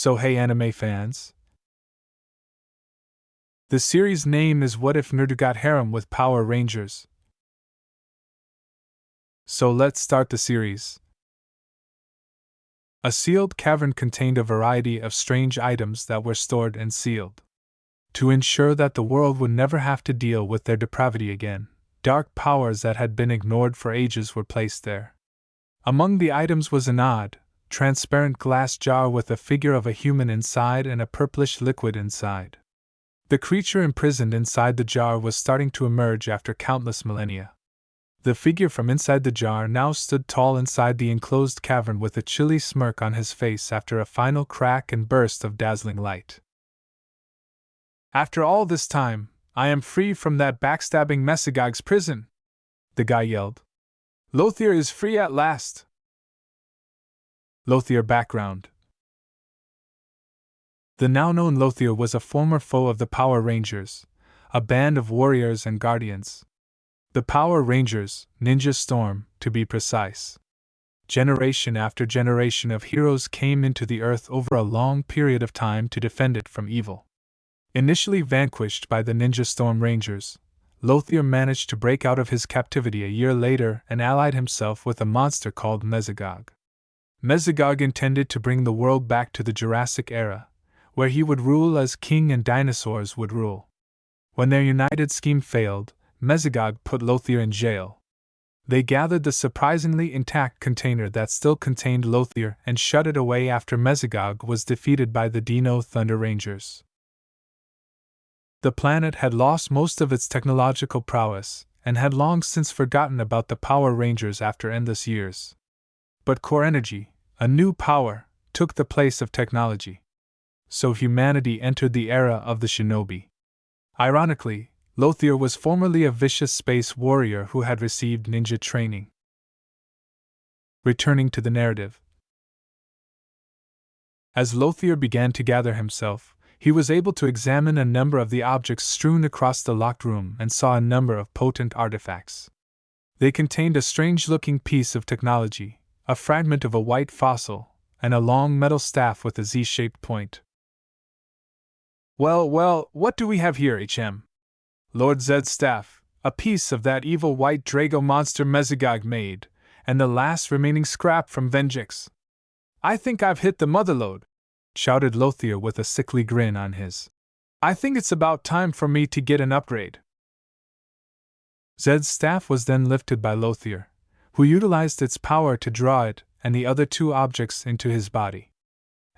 So hey anime fans. The series name is What If Naruto Got Harem with Power Rangers? So let's start the series. A sealed cavern contained a variety of strange items that were stored and sealed. To ensure that the world would never have to deal with their depravity again, dark powers that had been ignored for ages were placed there. Among the items was an odd, transparent glass jar with a figure of a human inside and a purplish liquid inside. The creature imprisoned inside the jar was starting to emerge after countless millennia. The figure from inside the jar now stood tall inside the enclosed cavern with a chilly smirk on his face after a final crack and burst of dazzling light. After all this time, I am free from that backstabbing Mesogog's prison, the guy yelled. Lothier is free at last. Lothier background. The now-known Lothier was a former foe of the Power Rangers, a band of warriors and guardians. The Power Rangers, Ninja Storm, to be precise. Generation after generation of heroes came into the Earth over a long period of time to defend it from evil. Initially vanquished by the Ninja Storm Rangers, Lothier managed to break out of his captivity a year later and allied himself with a monster called Mesogog. Mesogog intended to bring the world back to the Jurassic era, where he would rule as king and dinosaurs would rule. When their united scheme failed, Mesogog put Lothier in jail. They gathered the surprisingly intact container that still contained Lothier and shut it away after Mesogog was defeated by the Dino Thunder Rangers. The planet had lost most of its technological prowess and had long since forgotten about the Power Rangers after endless years. But core energy, a new power, took the place of technology. So humanity entered the era of the shinobi. Ironically, Lothier was formerly a vicious space warrior who had received ninja training. Returning to the narrative. As Lothier began to gather himself, he was able to examine a number of the objects strewn across the locked room and saw a number of potent artifacts. They contained a strange-looking piece of technology, a fragment of a white fossil, and a long metal staff with a Z-shaped point. Well, what do we have here, HM? Lord Zed's staff, a piece of that evil white Drago monster Mesogog made, and the last remaining scrap from Venjix. I think I've hit the motherlode, shouted Lothier with a sickly grin on his. I think it's about time for me to get an upgrade. Zed's staff was then lifted by Lothier, who utilized its power to draw it and the other two objects into his body.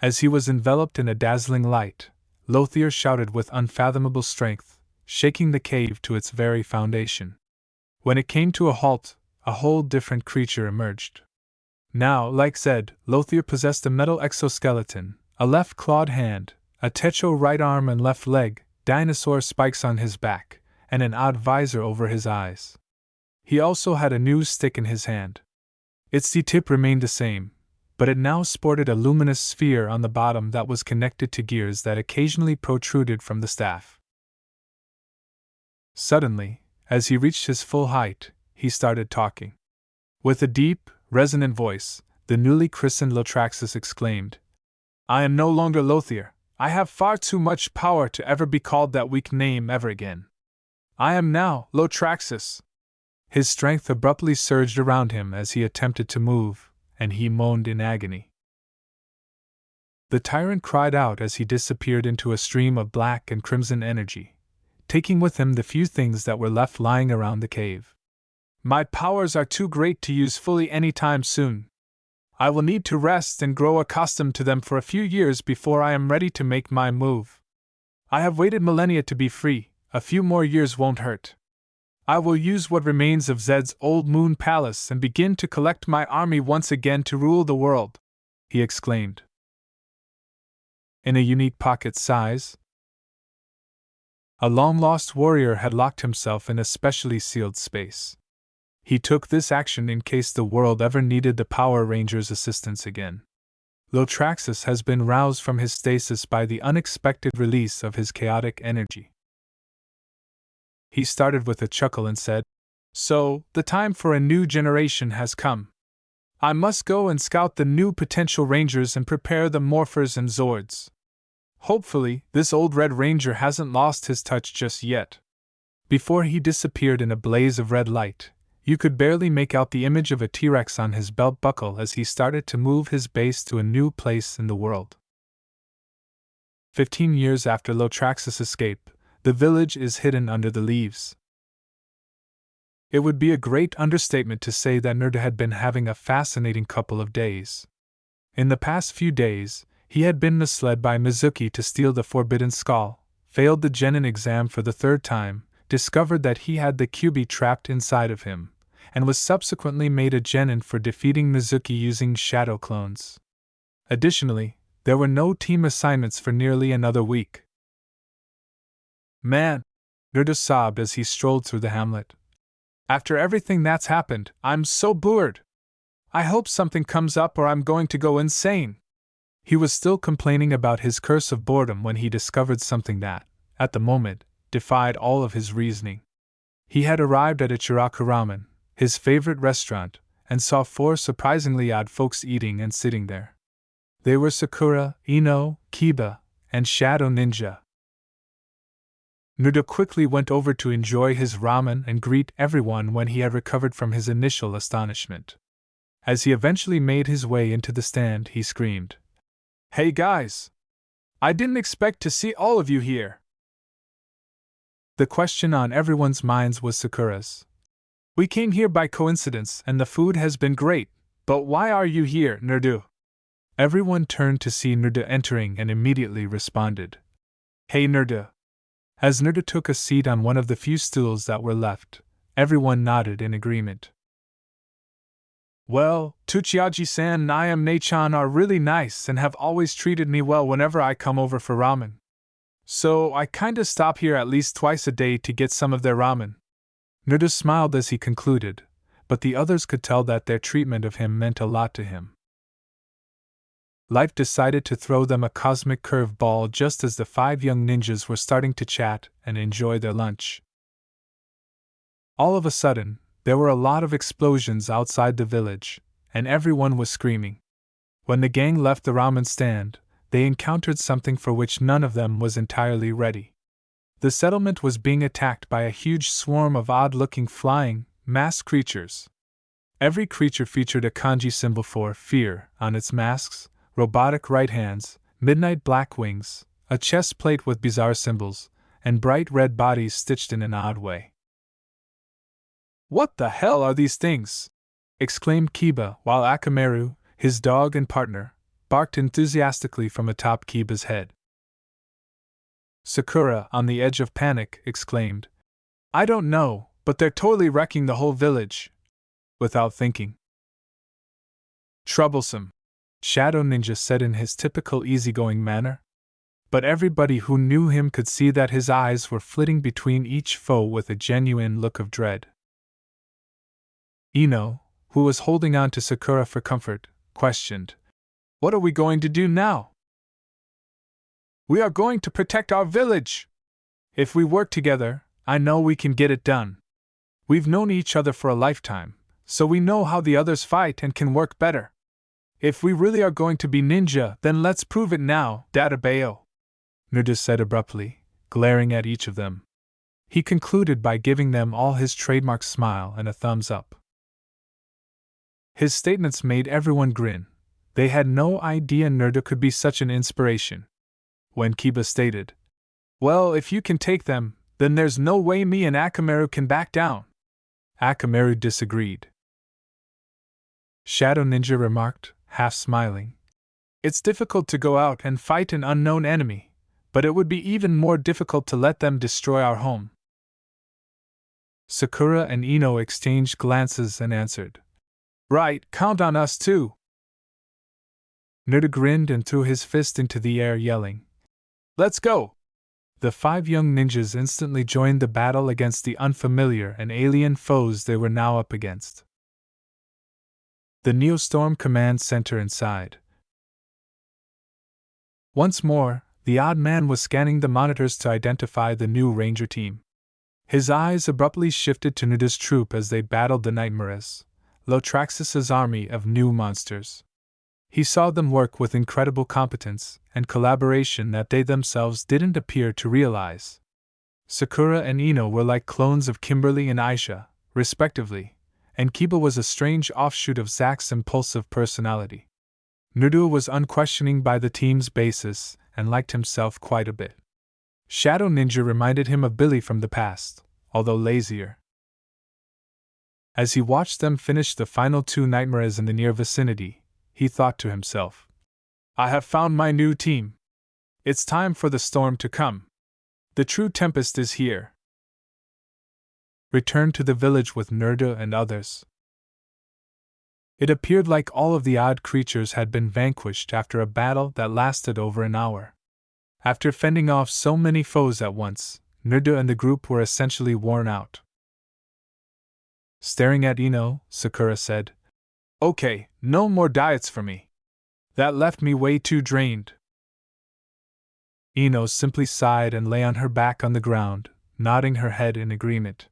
As he was enveloped in a dazzling light, Lothier shouted with unfathomable strength, shaking the cave to its very foundation. When it came to a halt, a whole different creature emerged. Now, like Zed, Lothier possessed a metal exoskeleton, a left-clawed hand, a techo right arm and left leg, dinosaur spikes on his back, and an odd visor over his eyes. He also had a new stick in his hand. Its tip remained the same, but it now sported a luminous sphere on the bottom that was connected to gears that occasionally protruded from the staff. Suddenly, as he reached his full height, he started talking. With a deep, resonant voice, the newly christened Lotraxus exclaimed, I am no longer Lothier. I have far too much power to ever be called that weak name ever again. I am now Lotraxus. His strength abruptly surged around him as he attempted to move, and he moaned in agony. The tyrant cried out as he disappeared into a stream of black and crimson energy, taking with him the few things that were left lying around the cave. My powers are too great to use fully any time soon. I will need to rest and grow accustomed to them for a few years before I am ready to make my move. I have waited millennia to be free, a few more years won't hurt. I will use what remains of Zed's old moon palace and begin to collect my army once again to rule the world, he exclaimed. In a unique pocket size, a long-lost warrior had locked himself in a specially sealed space. He took this action in case the world ever needed the Power Rangers' assistance again. Lotraxus has been roused from his stasis by the unexpected release of his chaotic energy. He started with a chuckle and said, So, the time for a new generation has come. I must go and scout the new potential rangers and prepare the morphers and zords. Hopefully, this old Red Ranger hasn't lost his touch just yet. Before he disappeared in a blaze of red light, you could barely make out the image of a T-Rex on his belt buckle as he started to move his base to a new place in the world. 15 years after Lotrax's escape, the village is hidden under the leaves. It would be a great understatement to say that Naruto had been having a fascinating couple of days. In the past few days, he had been misled by Mizuki to steal the Forbidden Skull, failed the Genin exam for the third time, discovered that he had the Kyuubi trapped inside of him, and was subsequently made a Genin for defeating Mizuki using shadow clones. Additionally, there were no team assignments for nearly another week. Man, Naruto sobbed as he strolled through the hamlet. After everything that's happened, I'm so bored. I hope something comes up or I'm going to go insane. He was still complaining about his curse of boredom when he discovered something that, at the moment, defied all of his reasoning. He had arrived at Ichiraku Ramen, his favorite restaurant, and saw 4 surprisingly odd folks eating and sitting there. They were Sakura, Ino, Kiba, and Shadow Ninja. Naruto quickly went over to enjoy his ramen and greet everyone when he had recovered from his initial astonishment. As he eventually made his way into the stand, he screamed, "Hey guys! I didn't expect to see all of you here!" The question on everyone's minds was Sakura's. "We came here by coincidence and the food has been great, but why are you here, Naruto?" Everyone turned to see Naruto entering and immediately responded, "Hey Naruto." As Naruto took a seat on one of the few stools that were left, everyone nodded in agreement. "Well, Tuchiaji-san and Ayame-chan are really nice and have always treated me well whenever I come over for ramen. So I kinda stop here at least twice a day to get some of their ramen." Naruto smiled as he concluded, but the others could tell that their treatment of him meant a lot to him. Life decided to throw them a cosmic curve ball just as the 5 young ninjas were starting to chat and enjoy their lunch. All of a sudden, there were a lot of explosions outside the village, and everyone was screaming. When the gang left the ramen stand, they encountered something for which none of them was entirely ready. The settlement was being attacked by a huge swarm of odd-looking flying, masked creatures. Every creature featured a kanji symbol for fear on its masks, robotic right hands, midnight black wings, a chest plate with bizarre symbols, and bright red bodies stitched in an odd way. "What the hell are these things?" exclaimed Kiba while Akamaru, his dog and partner, barked enthusiastically from atop Kiba's head. Sakura, on the edge of panic, exclaimed, "I don't know, but they're totally wrecking the whole village." Without thinking. "Troublesome," Shadow Ninja said in his typical easygoing manner. But everybody who knew him could see that his eyes were flitting between each foe with a genuine look of dread. Ino, who was holding on to Sakura for comfort, questioned, "What are we going to do now?" "We are going to protect our village! If we work together, I know we can get it done. We've known each other for a lifetime, so we know how the others fight and can work better. If we really are going to be ninja, then let's prove it now, Databayo," Naruto said abruptly, glaring at each of them. He concluded by giving them all his trademark smile and a thumbs up. His statements made everyone grin. They had no idea Naruto could be such an inspiration. When Kiba stated, "Well, if you can take them, then there's no way me and Akamaru can back down," Akamaru disagreed. Shadow Ninja remarked, half smiling, "It's difficult to go out and fight an unknown enemy, but it would be even more difficult to let them destroy our home." Sakura and Ino exchanged glances and answered, "Right, count on us too." Naruto grinned and threw his fist into the air, yelling, "Let's go!" The 5 young ninjas instantly joined the battle against the unfamiliar and alien foes they were now up against. The Neostorm Command Center inside. Once more, the odd man was scanning the monitors to identify the new Ranger team. His eyes abruptly shifted to Naruto's troop as they battled the Nightmares, Lotraxus's army of new monsters. He saw them work with incredible competence and collaboration that they themselves didn't appear to realize. Sakura and Ino were like clones of Kimberly and Aisha, respectively, and Kiba was a strange offshoot of Zack's impulsive personality. Naruto was unquestioning by the team's basis and liked himself quite a bit. Shadow Ninja reminded him of Billy from the past, although lazier. As he watched them finish the final 2 nightmares in the near vicinity, he thought to himself, I have found my new team. It's time for the storm to come. The true tempest is here. Returned to the village with Naruto and others. It appeared like all of the odd creatures had been vanquished after a battle that lasted over an hour. After fending off so many foes at once, Naruto and the group were essentially worn out. Staring at Ino, Sakura said, Okay, no more diets for me. That left me way too drained. Ino simply sighed and lay on her back on the ground, nodding her head in agreement.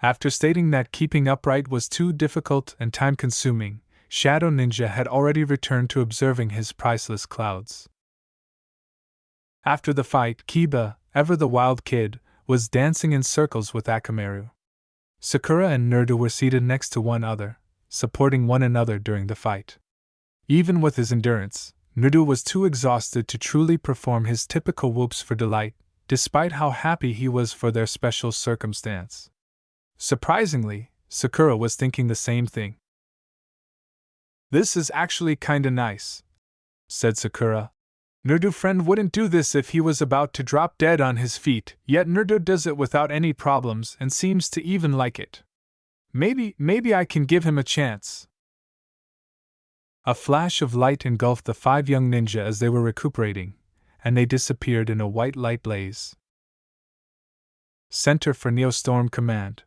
After stating that keeping upright was too difficult and time-consuming, Shadow Ninja had already returned to observing his priceless clouds. After the fight, Kiba, ever the wild kid, was dancing in circles with Akamaru. Sakura and Naruto were seated next to one another, supporting one another during the fight. Even with his endurance, Naruto was too exhausted to truly perform his typical whoops for delight, despite how happy he was for their special circumstance. Surprisingly, Sakura was thinking the same thing. This is actually kinda nice, said Sakura. Naruto friend wouldn't do this if he was about to drop dead on his feet, yet Naruto does it without any problems and seems to even like it. Maybe I can give him a chance. A flash of light engulfed the 5 young ninja as they were recuperating, and they disappeared in a white light blaze. Center for Neostorm Command.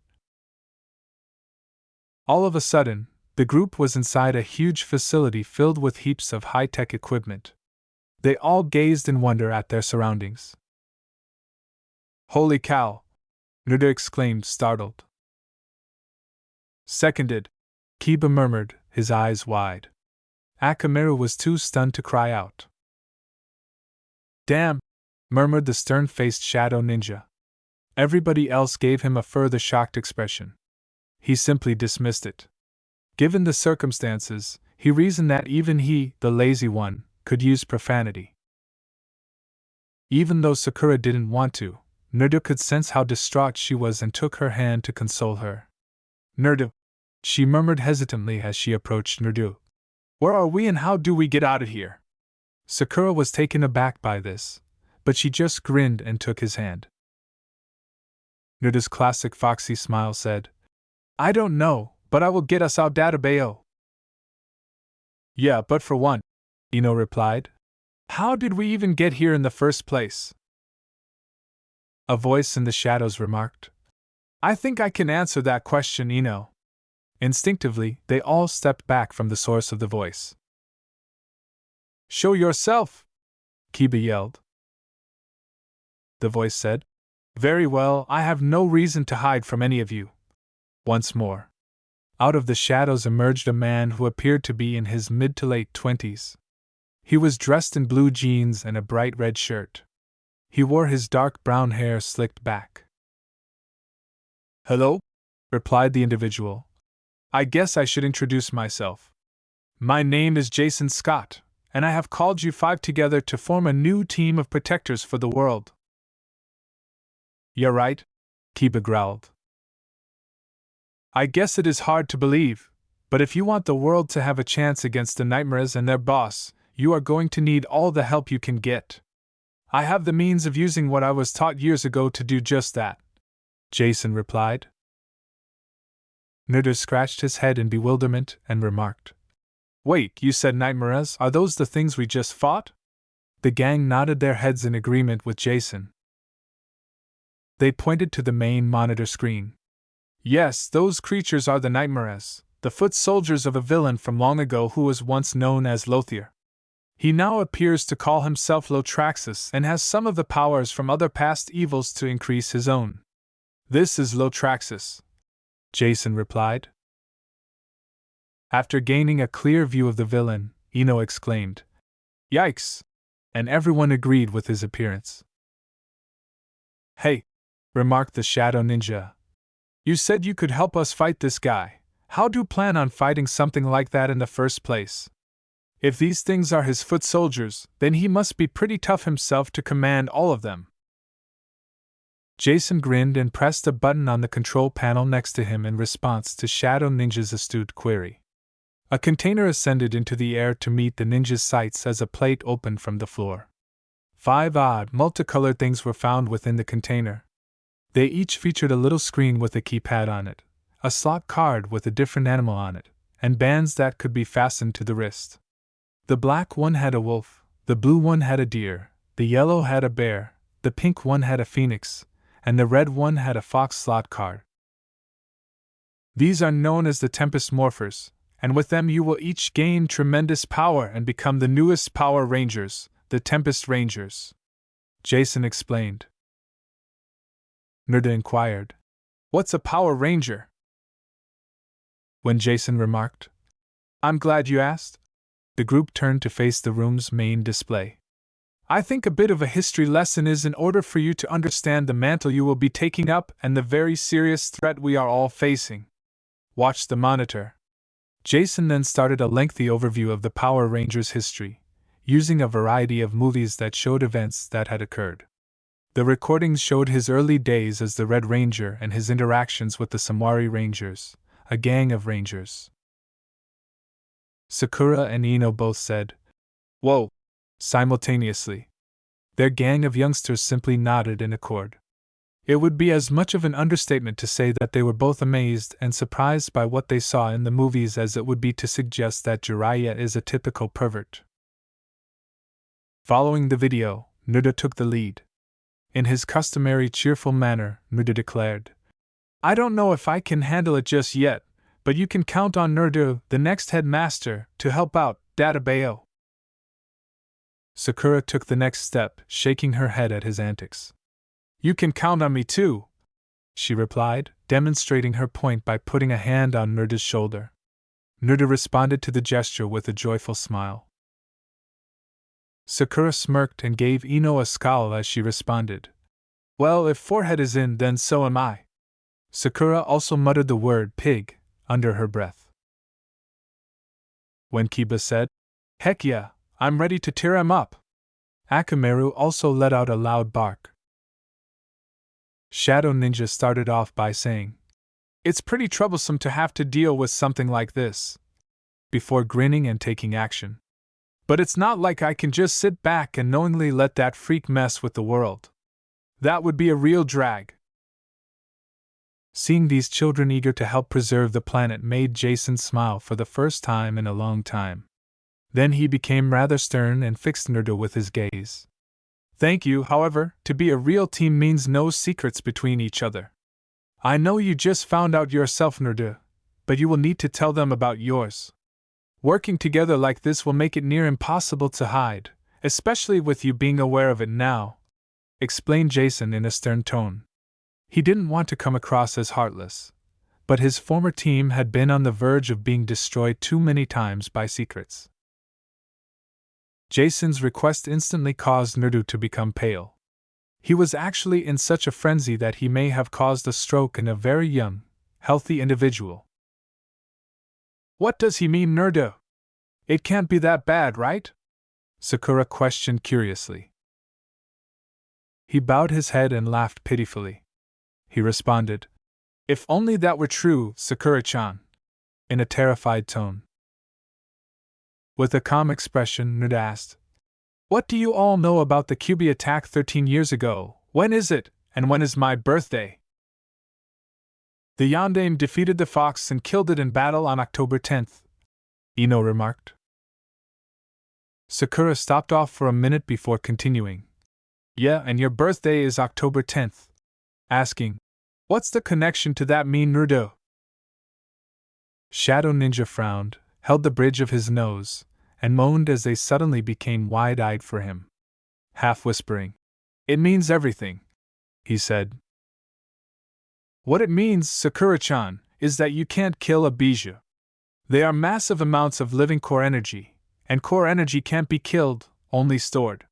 All of a sudden, the group was inside a huge facility filled with heaps of high-tech equipment. They all gazed in wonder at their surroundings. Holy cow! Naruto exclaimed, startled. Seconded, Kiba murmured, his eyes wide. Akamaru was too stunned to cry out. Damn! Murmured the stern-faced Shadow Ninja. Everybody else gave him a further shocked expression. He simply dismissed it. Given the circumstances, he reasoned that even he, the lazy one, could use profanity. Even though Sakura didn't want to, Naruto could sense how distraught she was and took her hand to console her. Naruto, she murmured hesitantly as she approached Naruto. Where are we and how do we get out of here? Sakura was taken aback by this, but she just grinned and took his hand. Naruto's classic foxy smile said, I don't know, but I will get us out Databayo. Yeah, but for one, Ino replied. How did we even get here in the first place? A voice in the shadows remarked. I think I can answer that question, Ino. Instinctively, they all stepped back from the source of the voice. Show yourself! Kiba yelled. The voice said. Very well, I have no reason to hide from any of you. Once more. Out of the shadows emerged a man who appeared to be in his mid to late 20s. He was dressed in blue jeans and a bright red shirt. He wore his dark brown hair slicked back. Hello? Replied the individual. I guess I should introduce myself. My name is Jason Scott, and I have called you 5 together to form a new team of protectors for the world. You're right, Kiba growled. I guess it is hard to believe, but if you want the world to have a chance against the Nightmares and their boss, you are going to need all the help you can get. I have the means of using what I was taught years ago to do just that, Jason replied. Naruto scratched his head in bewilderment and remarked. Wait, you said Nightmares? Are those the things we just fought? The gang nodded their heads in agreement with Jason. They pointed to the main monitor screen. Yes, those creatures are the Nightmares, the foot soldiers of a villain from long ago who was once known as Lothier. He now appears to call himself Lotraxus and has some of the powers from other past evils to increase his own. This is Lotraxus, Jason replied. After gaining a clear view of the villain, Ino exclaimed, "Yikes!" And everyone agreed with his appearance. "Hey," remarked the Shadow Ninja. "You said you could help us fight this guy. How do you plan on fighting something like that in the first place? If these things are his foot soldiers, then he must be pretty tough himself to command all of them." Jason grinned and pressed a button on the control panel next to him in response to Shadow Ninja's astute query. A container ascended into the air to meet the ninja's sights as a plate opened from the floor. 5 odd, multicolored things were found within the container. They each featured a little screen with a keypad on it, a slot card with a different animal on it, and bands that could be fastened to the wrist. The black one had a wolf, the blue one had a deer, the yellow had a bear, the pink one had a phoenix, and the red one had a fox slot card. These are known as the Tempest Morphers, and with them you will each gain tremendous power and become the newest Power Rangers, the Tempest Rangers. Jason explained. Nerda inquired, "What's a Power Ranger?" When Jason remarked, "I'm glad you asked," the group turned to face the room's main display. "I think a bit of a history lesson is in order for you to understand the mantle you will be taking up and the very serious threat we are all facing. Watch the monitor." Jason then started a lengthy overview of the Power Rangers' history, using a variety of movies that showed events that had occurred. The recordings showed his early days as the Red Ranger and his interactions with the Samwari Rangers, a gang of Rangers. Sakura and Ino both said, "Whoa!" simultaneously. Their gang of youngsters simply nodded in accord. It would be as much of an understatement to say that they were both amazed and surprised by what they saw in the movies as it would be to suggest that Jiraiya is a typical pervert. Following the video, Nerda took the lead. In his customary cheerful manner, Nerda declared, "I don't know if I can handle it just yet, but you can count on Nerdu, the next headmaster, to help out, Databeo." Sakura took the next step, shaking her head at his antics. "You can count on me too," she replied, demonstrating her point by putting a hand on Nerda's shoulder. Nerda responded to the gesture with a joyful smile. Sakura smirked and gave Ino a scowl as she responded, "Well, if Forehead is in, then so am I." Sakura also muttered the word pig under her breath. When Kiba said, "Heck yeah, I'm ready to tear him up," Akamaru also let out a loud bark. Shadow Ninja started off by saying, "It's pretty troublesome to have to deal with something like this," before grinning and taking action. "But it's not like I can just sit back and knowingly let that freak mess with the world. That would be a real drag." Seeing these children eager to help preserve the planet made Jason smile for the first time in a long time. Then he became rather stern and fixed Nerda with his gaze. "Thank you, however, to be a real team means no secrets between each other. I know you just found out yourself, Nerda, but you will need to tell them about yours. Working together like this will make it near impossible to hide, especially with you being aware of it now," explained Jason in a stern tone. He didn't want to come across as heartless, but his former team had been on the verge of being destroyed too many times by secrets. Jason's request instantly caused Nerdu to become pale. He was actually in such a frenzy that he may have caused a stroke in a very young, healthy individual. "What does he mean, Nerdu? It can't be that bad, right?" Sakura questioned curiously. He bowed his head and laughed pitifully. He responded, "If only that were true, Sakura-chan," in a terrified tone. With a calm expression, Nerda asked, "What do you all know about the Kyuubi attack 13 years ago? When is it, and when is my birthday?" "The Yondaime defeated the fox and killed it in battle on October 10th, Ino remarked. Sakura stopped off for a minute before continuing. "Yeah, and your birthday is October 10th. Asking, what's the connection to that mean, Nerdo?" Shadow Ninja frowned, held the bridge of his nose, and moaned as they suddenly became wide-eyed for him. Half whispering, "It means everything," he said. "What it means, Sakura-chan, is that you can't kill a bijou. They are massive amounts of living core energy, and core energy can't be killed, only stored.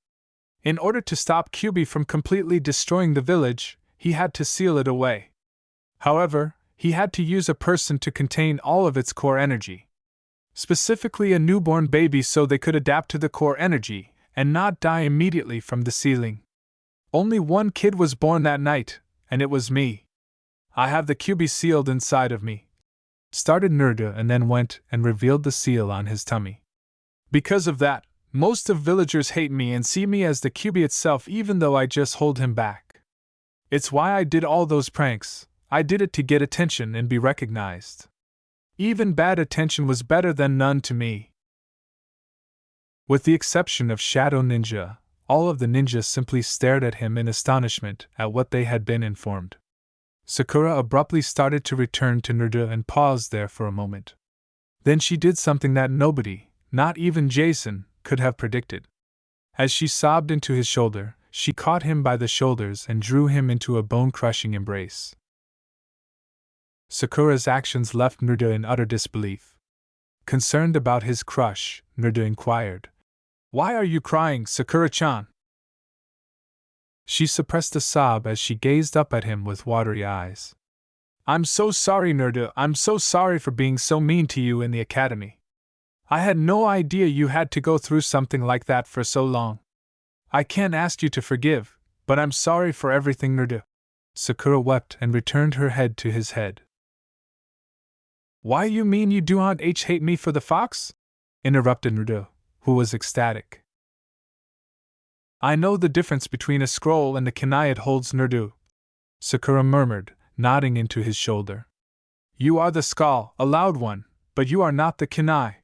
In order to stop Kyubi from completely destroying the village, he had to seal it away. However, he had to use a person to contain all of its core energy. Specifically a newborn baby so they could adapt to the core energy and not die immediately from the sealing. Only one kid was born that night, and it was me. I have the Kyubi sealed inside of me. Started Naruto and then went and revealed the seal on his tummy. Because of that, most of villagers hate me and see me as the Kyubi itself even though I just hold him back. It's why I did all those pranks. I did it to get attention and be recognized. Even bad attention was better than none to me. With the exception of Shadow Ninja, all of the ninjas simply stared at him in astonishment at what they had been informed. Sakura abruptly started to return to Naruto and paused there for a moment. Then she did something that nobody, not even Jason, could have predicted. As she sobbed into his shoulder, she caught him by the shoulders and drew him into a bone-crushing embrace. Sakura's actions left Naruto in utter disbelief. Concerned about his crush, Naruto inquired, "Why are you crying, Sakura-chan?" She suppressed a sob as she gazed up at him with watery eyes. "I'm so sorry, Naruto. I'm so sorry for being so mean to you in the academy. I had no idea you had to go through something like that for so long. I can't ask you to forgive, but I'm sorry for everything, Naruto." Sakura wept and returned her head to his head. "Why you mean you do not hate me for the fox?" interrupted Naruto, who was ecstatic. "I know the difference between a scroll and the kunai it holds, Naruto," Sakura murmured, nodding into his shoulder. "You are the skull, a loud one, but you are not the kunai."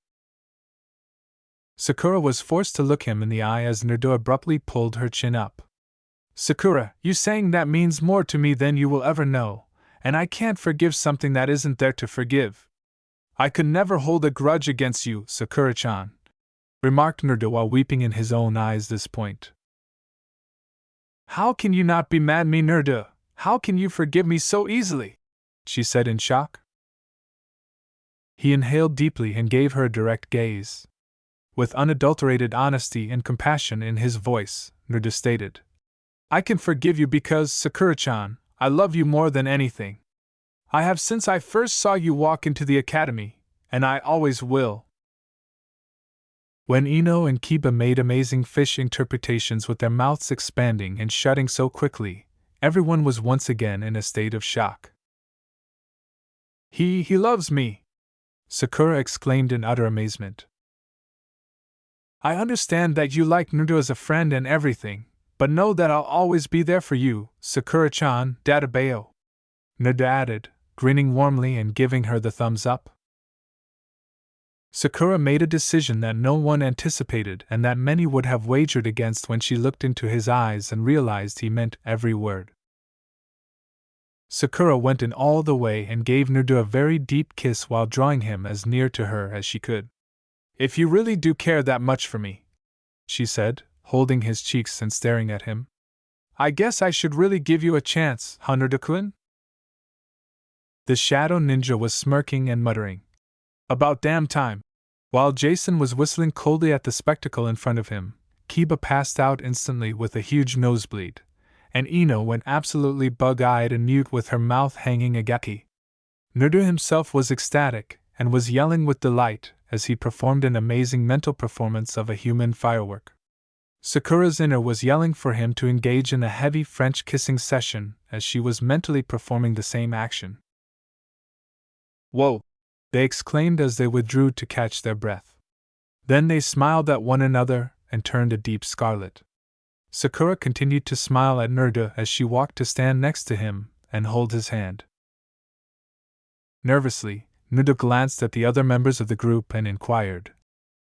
Sakura was forced to look him in the eye as Naruto abruptly pulled her chin up. "Sakura, you saying that means more to me than you will ever know, and I can't forgive something that isn't there to forgive. I could never hold a grudge against you, Sakura-chan," remarked Naruto while weeping in his own eyes this point. "How can you not be mad at me, Naruto? How can you forgive me so easily?" she said in shock. He inhaled deeply and gave her a direct gaze. With unadulterated honesty and compassion in his voice, Naruto stated, "I can forgive you because, Sakura-chan, I love you more than anything. I have since I first saw you walk into the academy, and I always will." When Ino and Kiba made amazing fish interpretations with their mouths expanding and shutting so quickly, everyone was once again in a state of shock. He loves me!" Sakura exclaimed in utter amazement. "I understand that you like Naruto as a friend and everything, but know that I'll always be there for you, Sakura-chan, Databeo," Naruto added, grinning warmly and giving her the thumbs up. Sakura made a decision that no one anticipated and that many would have wagered against when she looked into his eyes and realized he meant every word. Sakura went in all the way and gave Naruto a very deep kiss while drawing him as near to her as she could. "If you really do care that much for me," she said, holding his cheeks and staring at him, "I guess I should really give you a chance, Naruto-kun?" The Shadow Ninja was smirking and muttering, "About damn time." While Jason was whistling coldly at the spectacle in front of him, Kiba passed out instantly with a huge nosebleed, and Ino went absolutely bug-eyed and mute with her mouth hanging agape. Naruto himself was ecstatic and was yelling with delight as he performed an amazing mental performance of a human firework. Sakura's inner was yelling for him to engage in a heavy French kissing session as she was mentally performing the same action. "Whoa!" they exclaimed as they withdrew to catch their breath. Then they smiled at one another and turned a deep scarlet. Sakura continued to smile at Naruto as she walked to stand next to him and hold his hand. Nervously, Naruto glanced at the other members of the group and inquired,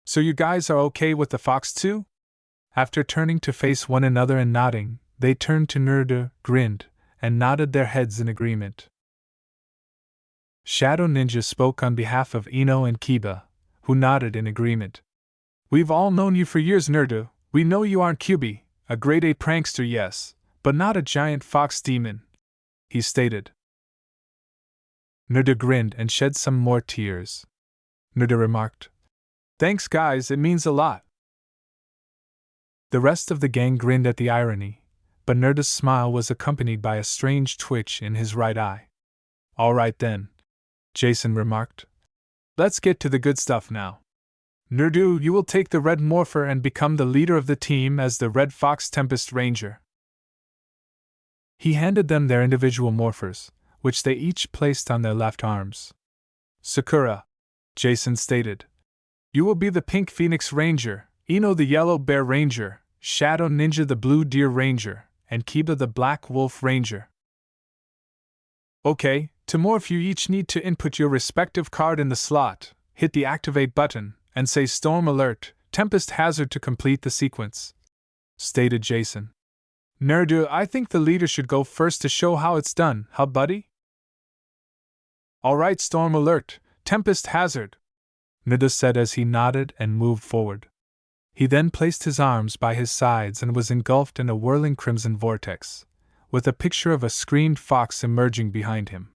"So you guys are okay with the fox too?" After turning to face one another and nodding, they turned to Naruto, grinned, and nodded their heads in agreement. Shadow Ninja spoke on behalf of Ino and Kiba, who nodded in agreement. "We've all known you for years, Naruto. We know you aren't Kyubi, a grade A prankster, yes, but not a giant fox demon," he stated. Naruto grinned and shed some more tears. Naruto remarked. Thanks, guys, it means a lot. The rest of the gang grinned at the irony, but Naruto's smile was accompanied by a strange twitch in his right eye. All right then, Jason remarked. Let's get to the good stuff now. Naruto, you will take the Red Morpher and become the leader of the team as the Red Fox Tempest Ranger. He handed them their individual morphers, which they each placed on their left arms. Sakura, Jason stated. You will be the Pink Phoenix Ranger, Ino the Yellow Bear Ranger, Shadow Ninja the Blue Deer Ranger, and Kiba the Black Wolf Ranger. Okay, to morph you each need to input your respective card in the slot, hit the activate button, and say Storm Alert, Tempest Hazard to complete the sequence, stated Jason. Naruto, I think the leader should go first to show how it's done, huh buddy? Alright, Storm Alert, Tempest Hazard, Naruto said as he nodded and moved forward. He then placed his arms by his sides and was engulfed in a whirling crimson vortex, with a picture of a screamed fox emerging behind him.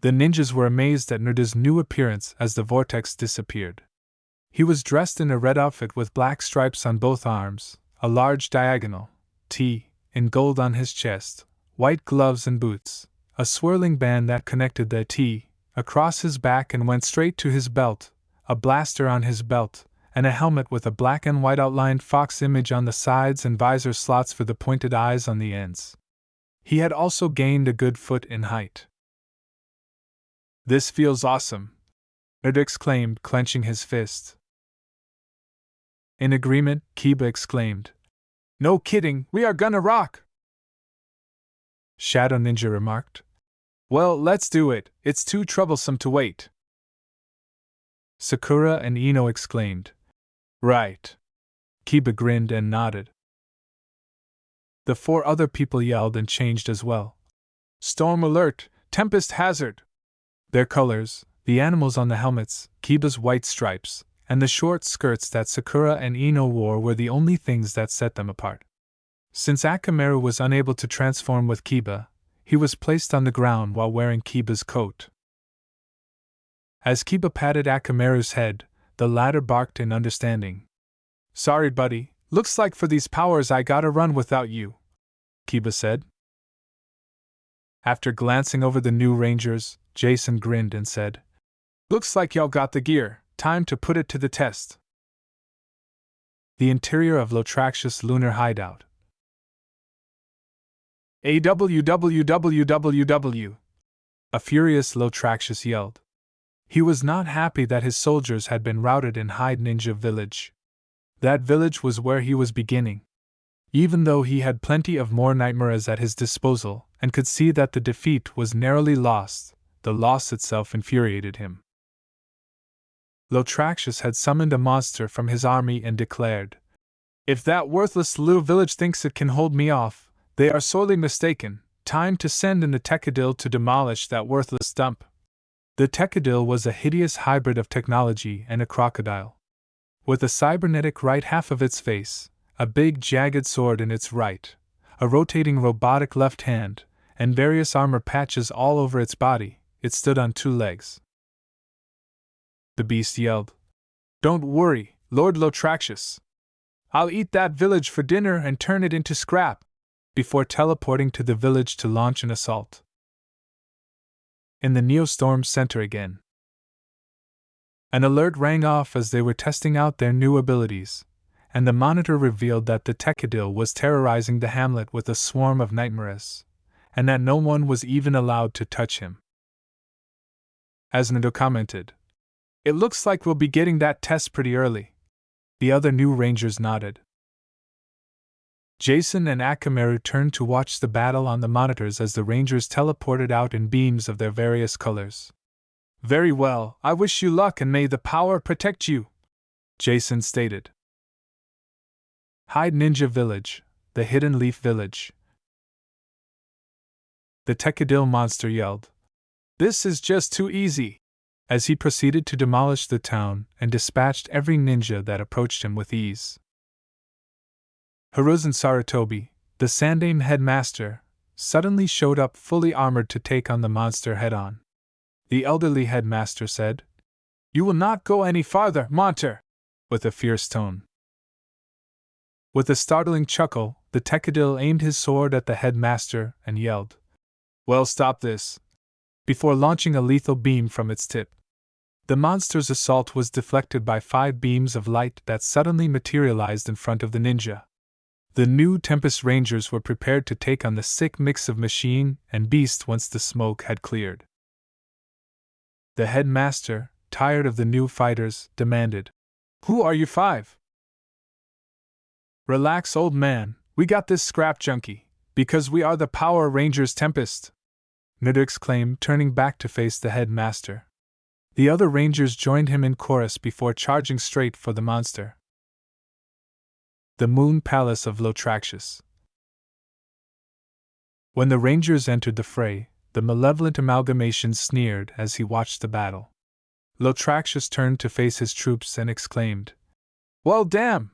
The ninjas were amazed at Naruto's new appearance as the vortex disappeared. He was dressed in a red outfit with black stripes on both arms, a large diagonal T in gold on his chest, white gloves and boots, a swirling band that connected the T across his back and went straight to his belt, a blaster on his belt, and a helmet with a black and white outlined fox image on the sides and visor slots for the pointed eyes on the ends. He had also gained a good foot in height. This feels awesome, Naruto exclaimed, clenching his fist. In agreement, Kiba exclaimed. No kidding, we are gonna rock! Shadow Ninja remarked. Well, let's do it, it's too troublesome to wait. Sakura and Ino exclaimed. Right. Kiba grinned and nodded. The four other people yelled and changed as well. Storm Alert, Tempest Hazard! Their colors, the animals on the helmets, Kiba's white stripes, and the short skirts that Sakura and Ino wore were the only things that set them apart. Since Akamaru was unable to transform with Kiba, he was placed on the ground while wearing Kiba's coat. As Kiba patted Akamaru's head, the latter barked in understanding. Sorry, buddy, looks like for these powers I gotta run without you, Kiba said. After glancing over the new Rangers, Jason grinned and said, Looks like y'all got the gear, time to put it to the test. The interior of Lotraxia's lunar hideout. AWWWWW! A furious Lotraxius yelled. He was not happy that his soldiers had been routed in Hyde Ninja Village. That village was where he was beginning. Even though he had plenty of more nightmares at his disposal and could see that the defeat was narrowly lost, the loss itself infuriated him. Lotraxius had summoned a monster from his army and declared, If that worthless little village thinks it can hold me off, they are sorely mistaken. Time to send in the Tekadil to demolish that worthless dump. The Tekadil was a hideous hybrid of technology and a crocodile. With a cybernetic right half of its face, a big jagged sword in its right, a rotating robotic left hand, and various armor patches all over its body, it stood on two legs. The beast yelled, Don't worry, Lord Lotraxius. I'll eat that village for dinner and turn it into scrap, before teleporting to the village to launch an assault. In the Neostorm Center again. An alert rang off as they were testing out their new abilities, and the monitor revealed that the Tekadil was terrorizing the hamlet with a swarm of nightmares, and that no one was even allowed to touch him. As Naruto commented, It looks like we'll be getting that test pretty early. The other new Rangers nodded. Jason and Akamaru turned to watch the battle on the monitors as the Rangers teleported out in beams of their various colors. Very well, I wish you luck and may the power protect you, Jason stated. Hyde Ninja Village, the Hidden Leaf Village. The Tekadil monster yelled, This is just too easy, as he proceeded to demolish the town and dispatched every ninja that approached him with ease. Hiruzen Sarutobi, the Sandaime headmaster, suddenly showed up fully armored to take on the monster head-on. The elderly headmaster said, You will not go any farther, Monter! With a fierce tone. With a startling chuckle, the Tekadil aimed his sword at the headmaster and yelled, Well, stop this! Before launching a lethal beam from its tip. The monster's assault was deflected by 5 beams of light that suddenly materialized in front of the ninja. The new Tempest Rangers were prepared to take on the sick mix of machine and beast once the smoke had cleared. The headmaster, tired of the new fighters, demanded, Who are you 5? Relax, old man, we got this scrap junkie, because we are the Power Rangers Tempest, Naruto exclaimed, turning back to face the headmaster. The other Rangers joined him in chorus before charging straight for the monster. The Moon Palace of Lotraxius. When the Rangers entered the fray, the malevolent amalgamation sneered as he watched the battle. Lotraxius turned to face his troops and exclaimed, Well, damn!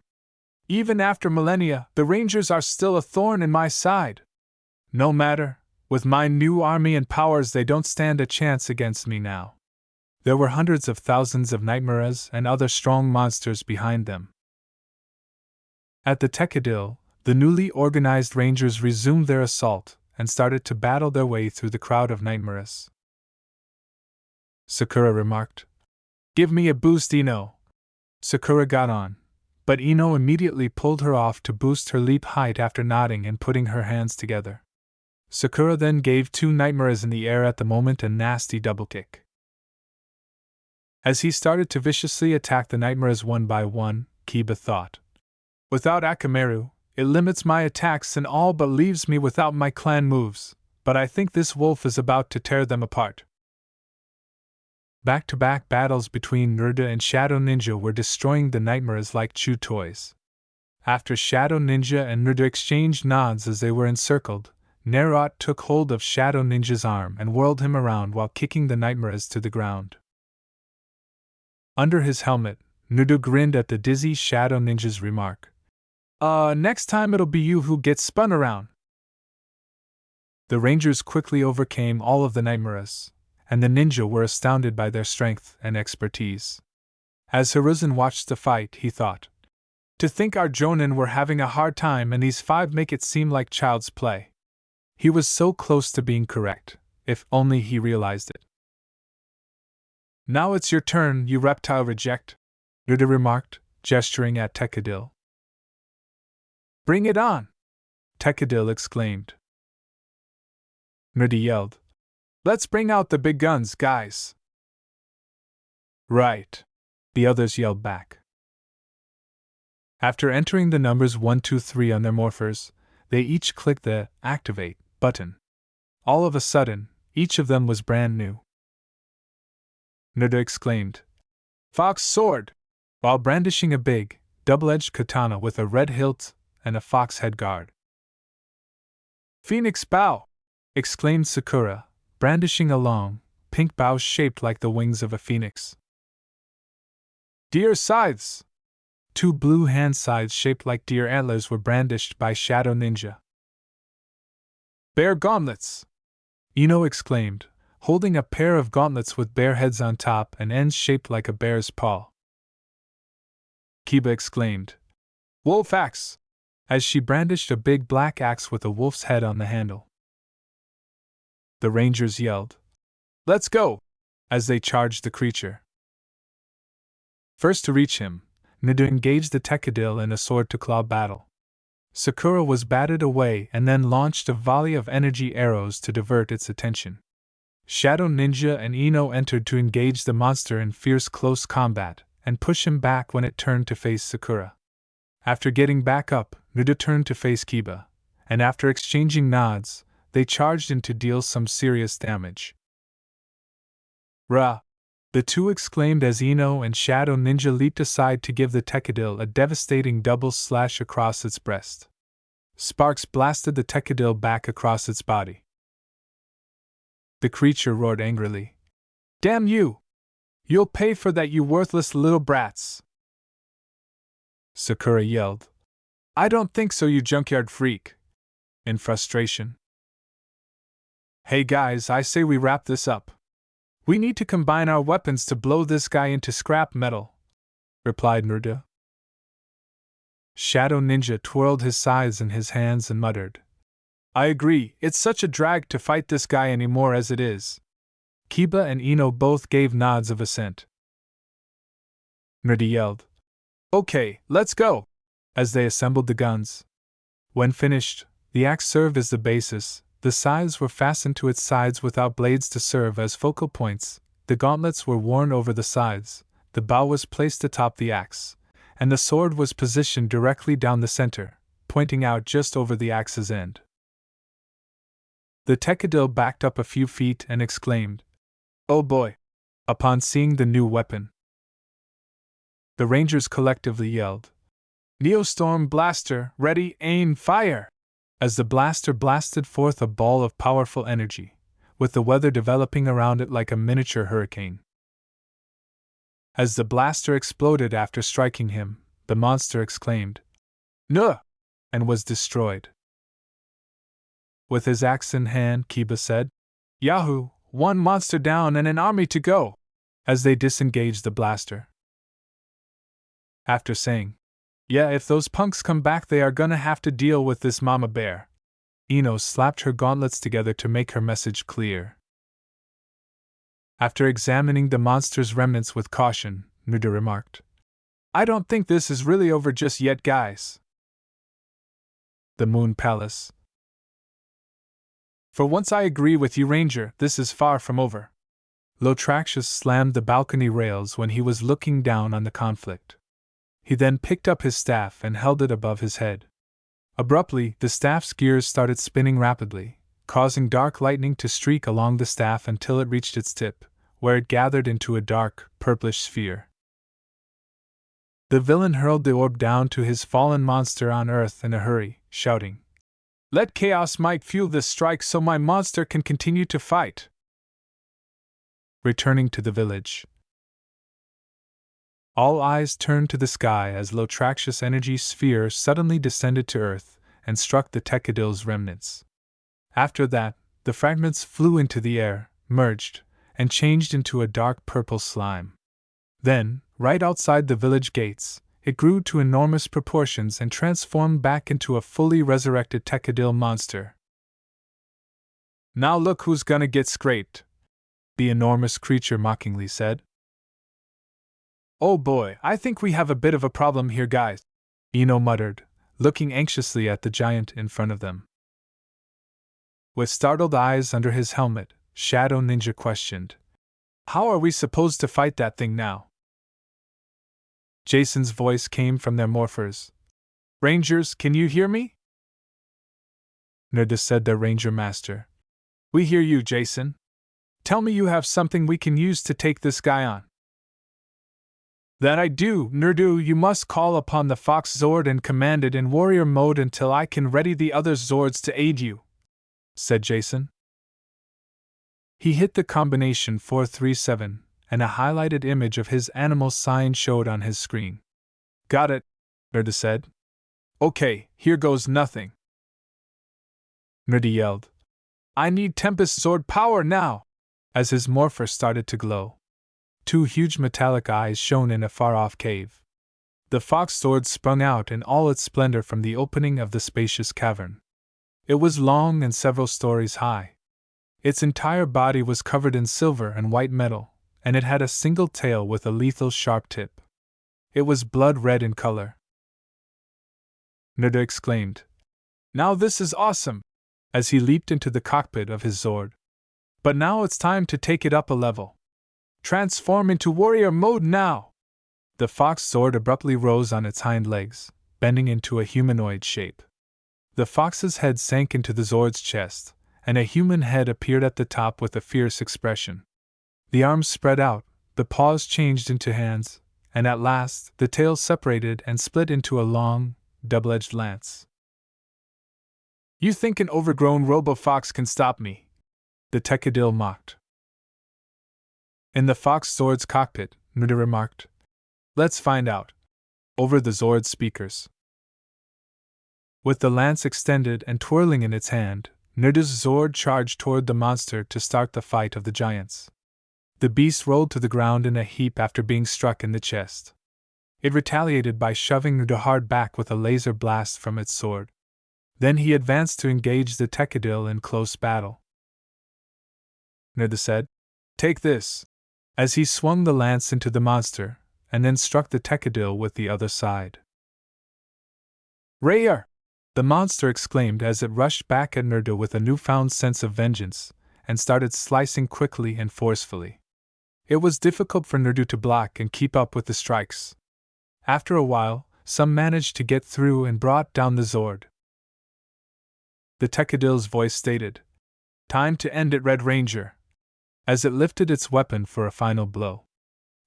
Even after millennia, the Rangers are still a thorn in my side. No matter, with my new army and powers they don't stand a chance against me now. There were hundreds of thousands of nightmares and other strong monsters behind them. At the Tekadil, the newly organized Rangers resumed their assault and started to battle their way through the crowd of nightmares. Sakura remarked, Give me a boost, Ino. Sakura got on, but Ino immediately pulled her off to boost her leap height after nodding and putting her hands together. Sakura then gave 2 nightmares in the air at the moment a nasty double kick. As he started to viciously attack the nightmares one by one, Kiba thought, Without Akamaru, it limits my attacks and all but leaves me without my clan moves, but I think this wolf is about to tear them apart. Back-to-back battles between Naruto and Shadow Ninja were destroying the nightmares like chew toys. After Shadow Ninja and Naruto exchanged nods as they were encircled, Naruto took hold of Shadow Ninja's arm and whirled him around while kicking the nightmares to the ground. Under his helmet, Naruto grinned at the dizzy Shadow Ninja's remark. Next time it'll be you who gets spun around. The Rangers quickly overcame all of the nightmares, and the ninja were astounded by their strength and expertise. As Hiruzen watched the fight, he thought, To think our Jonin were having a hard time and these 5 make it seem like child's play. He was so close to being correct, if only he realized it. Now it's your turn, you reptile reject, Naruto remarked, gesturing at Tekadil. Bring it on! Tekadil exclaimed. Naruto yelled, Let's bring out the big guns, guys! Right! The others yelled back. After entering the numbers 1, 2, 3 on their morphers, they each clicked the Activate button. All of a sudden, each of them was brand new. Naruto exclaimed, Fox sword! While brandishing a big, double-edged katana with a red hilt and a fox head guard. Phoenix bow! Exclaimed Sakura, brandishing a long, pink bow shaped like the wings of a phoenix. Deer scythes! 2 blue hand scythes shaped like deer antlers were brandished by Shadow Ninja. Bear gauntlets! Ino exclaimed, holding a pair of gauntlets with bear heads on top and ends shaped like a bear's paw. Kiba exclaimed, Wolf axe! As she brandished a big black axe with a wolf's head on the handle. The Rangers yelled, Let's go! As they charged the creature. First to reach him, Naruto engaged the Tekadil in a sword-to-claw battle. Sakura was batted away and then launched a volley of energy arrows to divert its attention. Shadow Ninja and Ino entered to engage the monster in fierce close combat and push him back when it turned to face Sakura. After getting back up, Naruto turned to face Kiba, and after exchanging nods, they charged in to deal some serious damage. Rah! The 2 exclaimed as Ino and Shadow Ninja leaped aside to give the Tekadil a devastating double slash across its breast. Sparks blasted the Tekadil back across its body. The creature roared angrily. Damn you! You'll pay for that, you worthless little brats! Sakura yelled. I don't think so, you junkyard freak! In frustration. Hey guys, I say we wrap this up. We need to combine our weapons to blow this guy into scrap metal, replied Naruto. Shadow Ninja twirled his scythe in his hands and muttered, I agree, it's such a drag to fight this guy anymore as it is. Kiba and Ino both gave nods of assent. Naruto yelled, Okay, let's go! As they assembled the guns. When finished, the axe served as the basis, the scythes were fastened to its sides without blades to serve as focal points, the gauntlets were worn over the scythes, the bow was placed atop the axe, and the sword was positioned directly down the center, pointing out just over the axe's end. The Tekadil backed up a few feet and exclaimed, Oh boy! Upon seeing the new weapon. The Rangers collectively yelled, Neostorm Blaster, ready, aim, fire! As the blaster blasted forth a ball of powerful energy, with the weather developing around it like a miniature hurricane. As the blaster exploded after striking him, the monster exclaimed, Nuh! And was destroyed. With his axe in hand, Kiba said, Yahoo! One monster down and an army to go! As they disengaged the blaster. After saying, Yeah, if those punks come back, they are gonna have to deal with this mama bear, Ino slapped her gauntlets together to make her message clear. After examining the monster's remnants with caution, Naruto remarked, I don't think this is really over just yet, guys. The Moon Palace. For once I agree with you, Ranger, this is far from over. Lotraxius slammed the balcony rails when he was looking down on the conflict. He then picked up his staff and held it above his head. Abruptly, the staff's gears started spinning rapidly, causing dark lightning to streak along the staff until it reached its tip, where it gathered into a dark, purplish sphere. The villain hurled the orb down to his fallen monster on Earth in a hurry, shouting, Let Chaos Might fuel this strike so my monster can continue to fight. Returning to the village. All eyes turned to the sky as Lotraxius' energy sphere suddenly descended to Earth and struck the Tekadil's remnants. After that, the fragments flew into the air, merged, and changed into a dark purple slime. Then, right outside the village gates, it grew to enormous proportions and transformed back into a fully resurrected Tekadil monster. Now look who's gonna get scraped, the enormous creature mockingly said. Oh boy, I think we have a bit of a problem here, guys, Ino muttered, looking anxiously at the giant in front of them. With startled eyes under his helmet, Shadow Ninja questioned, How are we supposed to fight that thing now? Jason's voice came from their morphers. Rangers, can you hear me? Nerda said, their ranger master. We hear you, Jason. Tell me you have something we can use to take this guy on. That I do, Nerdu. You must call upon the Fox Zord and command it in warrior mode until I can ready the other Zords to aid you, said Jason. He hit the combination 437, and a highlighted image of his animal sign showed on his screen. Got it, Nerda said. Okay, here goes nothing. Nerdy yelled, I need Tempest Zord power now! As his morpher started to glow. Two huge metallic eyes shone in a far-off cave. The Fox Sword sprung out in all its splendor from the opening of the spacious cavern. It was long and several stories high. Its entire body was covered in silver and white metal, and it had a single tail with a lethal sharp tip. It was blood red in color. Nerda exclaimed, Now this is awesome! As he leaped into the cockpit of his Zord. But now it's time to take it up a level. Transform into warrior mode now! The Fox Zord abruptly rose on its hind legs, bending into a humanoid shape. The fox's head sank into the Zord's chest, and a human head appeared at the top with a fierce expression. The arms spread out, the paws changed into hands, and at last the tail separated and split into a long, double-edged lance. You think an overgrown robo-fox can stop me? The Tekadil mocked. In the Fox Zord's cockpit, Nerda remarked, Let's find out. Over the Zord's speakers. With the lance extended and twirling in its hand, Nerda's Zord charged toward the monster to start the fight of the giants. The beast rolled to the ground in a heap after being struck in the chest. It retaliated by shoving Naruto hard back with a laser blast from its sword. Then he advanced to engage the Tekadil in close battle. Naruto said, "Take this," as he swung the lance into the monster, and then struck the Tekadil with the other side. "Rayar!" the monster exclaimed as it rushed back at Naruto with a newfound sense of vengeance, and started slicing quickly and forcefully. It was difficult for Naruto to block and keep up with the strikes. After a while, some managed to get through and brought down the Zord. The Tekadil's voice stated, "Time to end it, Red Ranger," as it lifted its weapon for a final blow.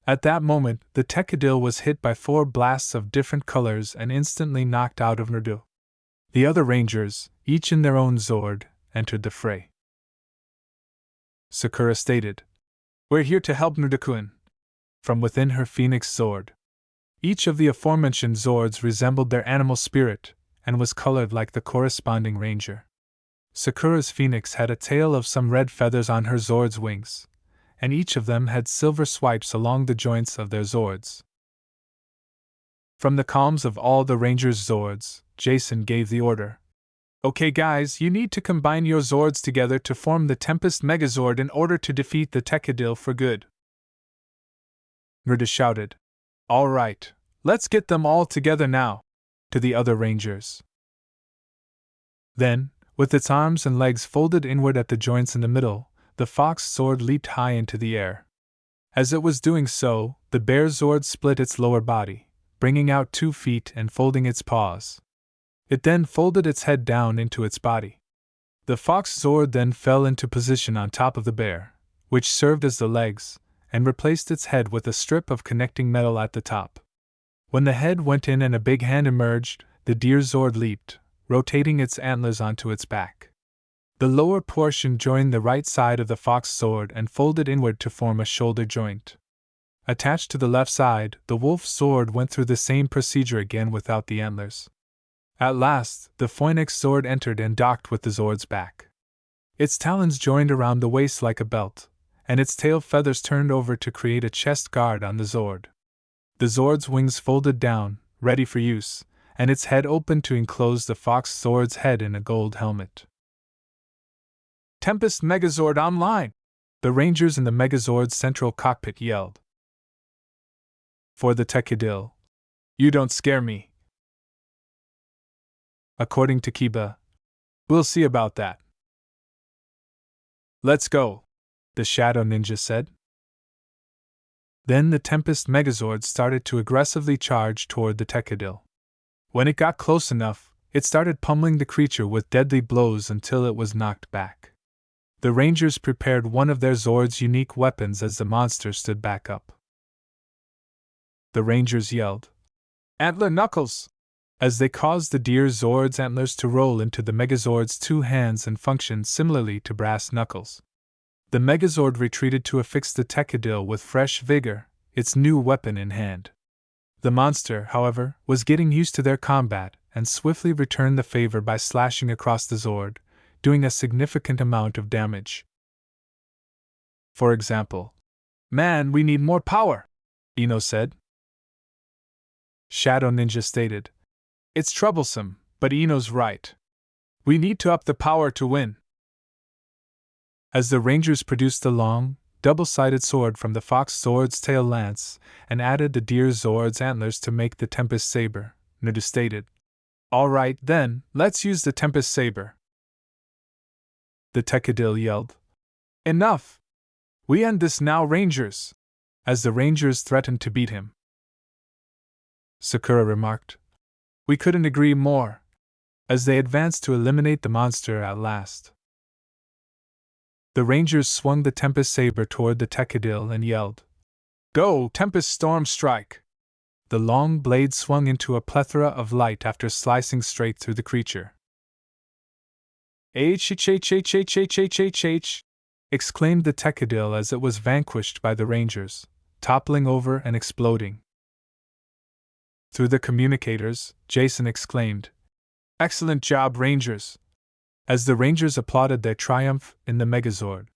At that moment, the Tekadil was hit by 4 blasts of different colors and instantly knocked out of Naruto. The other Rangers, each in their own Zord, entered the fray. Sakura stated, "We're here to help Naruto-kun," from within her Phoenix Zord. Each of the aforementioned Zords resembled their animal spirit, and was colored like the corresponding ranger. Sakura's Phoenix had a tail of some red feathers on her Zord's wings, and each of them had silver swipes along the joints of their Zords. From the calms of all the Rangers' Zords, Jason gave the order, "Okay guys, you need to combine your Zords together to form the Tempest Megazord in order to defeat the Tekadil for good." Naruto shouted, "All right, let's get them all together now," to the other Rangers. Then, with its arms and legs folded inward at the joints in the middle, the Fox Zord leaped high into the air. As it was doing so, the Bear Zord split its lower body, bringing out 2 feet and folding its paws. It then folded its head down into its body. The Fox Zord then fell into position on top of the bear, which served as the legs, and replaced its head with a strip of connecting metal at the top. When the head went in and a big hand emerged, the Deer Zord leaped, rotating its antlers onto its back. The lower portion joined the right side of the Fox Zord and folded inward to form a shoulder joint. Attached to the left side, the Wolf Zord went through the same procedure again without the antlers. At last, the Phoenix Zord entered and docked with the Zord's back. Its talons joined around the waist like a belt, and its tail feathers turned over to create a chest guard on the Zord. The Zord's wings folded down, ready for use, and its head opened to enclose the Fox Zord's head in a gold helmet. "Tempest Megazord online!" the Rangers in the Megazord's central cockpit yelled. For the Tekadil, "You don't scare me." According to Kiba, "We'll see about that." "Let's go," the Shadow Ninja said. Then the Tempest Megazord started to aggressively charge toward the Tekadil. When it got close enough, it started pummeling the creature with deadly blows until it was knocked back. The Rangers prepared one of their Zord's unique weapons as the monster stood back up. The Rangers yelled, "Antler Knuckles!" as they caused the Deer Zord's antlers to roll into the Megazord's 2 hands and function similarly to brass knuckles. The Megazord retreated to affix the Tekadil with fresh vigor, its new weapon in hand. The monster, however, was getting used to their combat and swiftly returned the favor by slashing across the Zord, doing a significant amount of damage. For example, "Man, we need more power," Ino said. Shadow Ninja stated, "It's troublesome, but Ino's right. We need to up the power to win." As the Rangers produced the long, double-sided sword from the Fox Zord's tail lance and added the Deer Zord's antlers to make the Tempest Saber, Naruto stated, "All right, then, let's use the Tempest Saber." The Tekadil yelled, "Enough! We end this now, Rangers!" as the Rangers threatened to beat him. Sakura remarked, "We couldn't agree more," as they advanced to eliminate the monster at last. The Rangers swung the Tempest Saber toward the Tekadil and yelled, "Go, Tempest Storm Strike!" The long blade swung into a plethora of light after slicing straight through the creature. "H!" exclaimed the Tekadil as it was vanquished by the Rangers, toppling over and exploding. Through the communicators, Jason exclaimed, "Excellent job, Rangers!" as the Rangers applauded their triumph in the Megazord.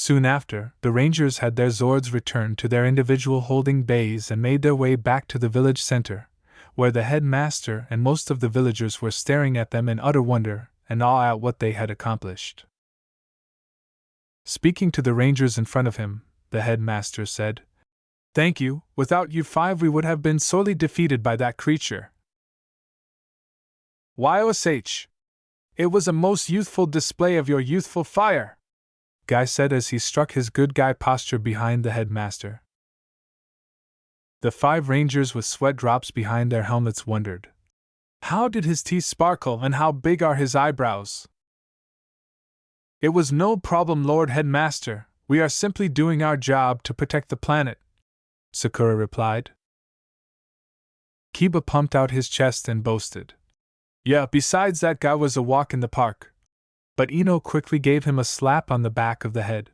Soon after, the Rangers had their Zords returned to their individual holding bays and made their way back to the village center, where the headmaster and most of the villagers were staring at them in utter wonder and awe at what they had accomplished. Speaking to the Rangers in front of him, the headmaster said, "Thank you, without you five we would have been sorely defeated by that creature." "YOSH! It was a most youthful display of your youthful fire," Guy said as he struck his good guy posture behind the headmaster. The 5 Rangers with sweat drops behind their helmets wondered, "How did his teeth sparkle and how big are his eyebrows?" "It was no problem, Lord Headmaster, we are simply doing our job to protect the planet," Sakura replied. Kiba pumped out his chest and boasted, "Yeah, besides that guy was a walk in the park." But Ino quickly gave him a slap on the back of the head.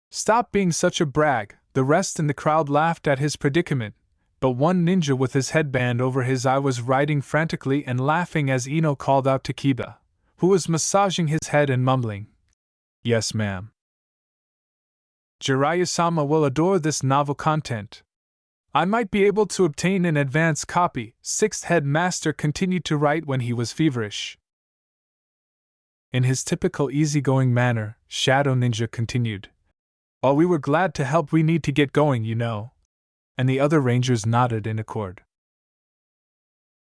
"Stop being such a brag," the rest in the crowd laughed at his predicament, but one ninja with his headband over his eye was writing frantically and laughing as Ino called out to Kiba, who was massaging his head and mumbling, "Yes, ma'am. Jiraiya-sama will adore this novel content. I might be able to obtain an advance copy," Sixth Headmaster continued to write when he was feverish. In his typical easygoing manner, Shadow Ninja continued, "Oh, we were glad to help, we need to get going, you know." And the other Rangers nodded in accord.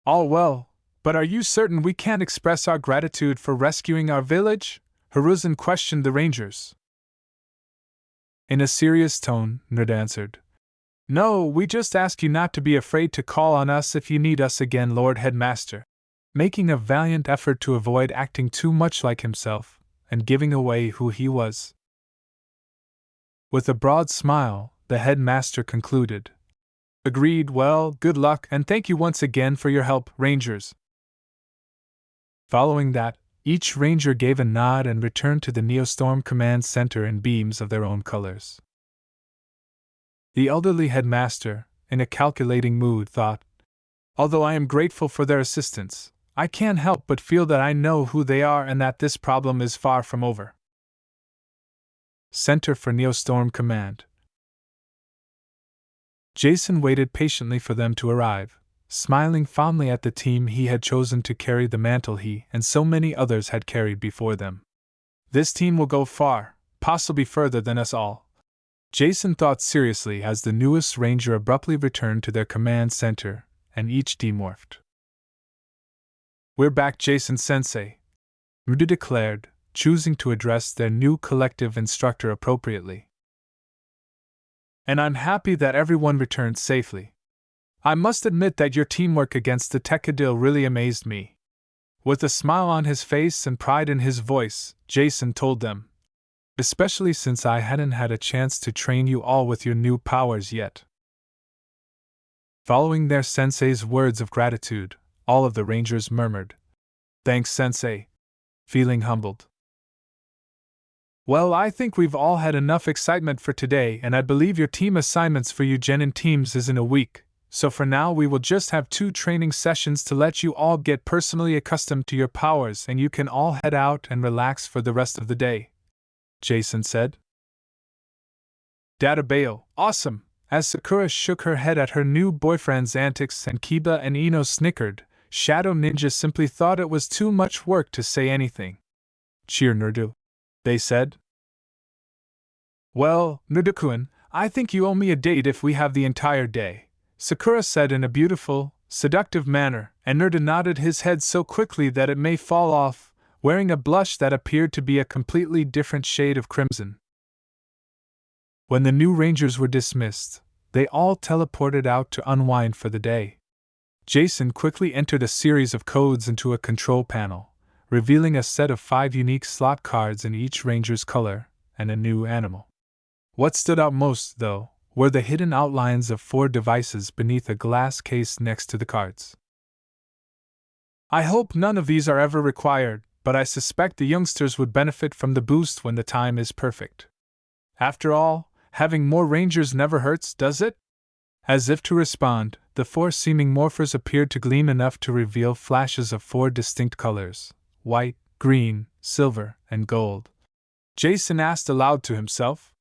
"All well, but are you certain we can't express our gratitude for rescuing our village?" Hiruzen questioned the Rangers. In a serious tone, Nerd answered, "No, we just ask you not to be afraid to call on us if you need us again, Lord Headmaster," making a valiant effort to avoid acting too much like himself and giving away who he was. With a broad smile, the headmaster concluded, "Agreed, well, good luck and thank you once again for your help, Rangers." Following that, each Ranger gave a nod and returned to the Neostorm Command Center in beams of their own colors. The elderly headmaster, in a calculating mood, thought, "Although I am grateful for their assistance, I can't help but feel that I know who they are and that this problem is far from over." Center for Neostorm Command. Jason waited patiently for them to arrive, smiling fondly at the team he had chosen to carry the mantle he and so many others had carried before them. "This team will go far, possibly further than us all," Jason thought seriously as the newest Ranger abruptly returned to their command center, and each demorphed. "We're back, Jason-sensei," Rudy declared, choosing to address their new collective instructor appropriately. "And I'm happy that everyone returned safely. I must admit that your teamwork against the Tekadil really amazed me." With a smile on his face and pride in his voice, Jason told them, "Especially since I hadn't had a chance to train you all with your new powers yet." Following their sensei's words of gratitude, all of the Rangers murmured, "Thanks, Sensei," feeling humbled. "Well, I think we've all had enough excitement for today, and I believe your team assignments for you Genin teams is in a week, so for now we will just have 2 training sessions to let you all get personally accustomed to your powers and you can all head out and relax for the rest of the day," Jason said. "Databeo, awesome!" As Sakura shook her head at her new boyfriend's antics and Kiba and Ino snickered, Shadow Ninja simply thought it was too much work to say anything. "Cheer, Nerdu," they said. "Well, Nerdu-kun, I think you owe me a date if we have the entire day," Sakura said in a beautiful, seductive manner, and Nerdu nodded his head so quickly that it may fall off, wearing a blush that appeared to be a completely different shade of crimson. When the new Rangers were dismissed, they all teleported out to unwind for the day. Jason quickly entered a series of codes into a control panel, revealing a set of 5 unique slot cards in each Ranger's color, and a new animal. What stood out most, though, were the hidden outlines of 4 devices beneath a glass case next to the cards. "I hope none of these are ever required, but I suspect the youngsters would benefit from the boost when the time is perfect. After all, having more Rangers never hurts, does it?" As if to respond, the 4 seeming morphers appeared to gleam enough to reveal flashes of 4 distinct colors: white, green, silver, and gold. Jason asked aloud to himself.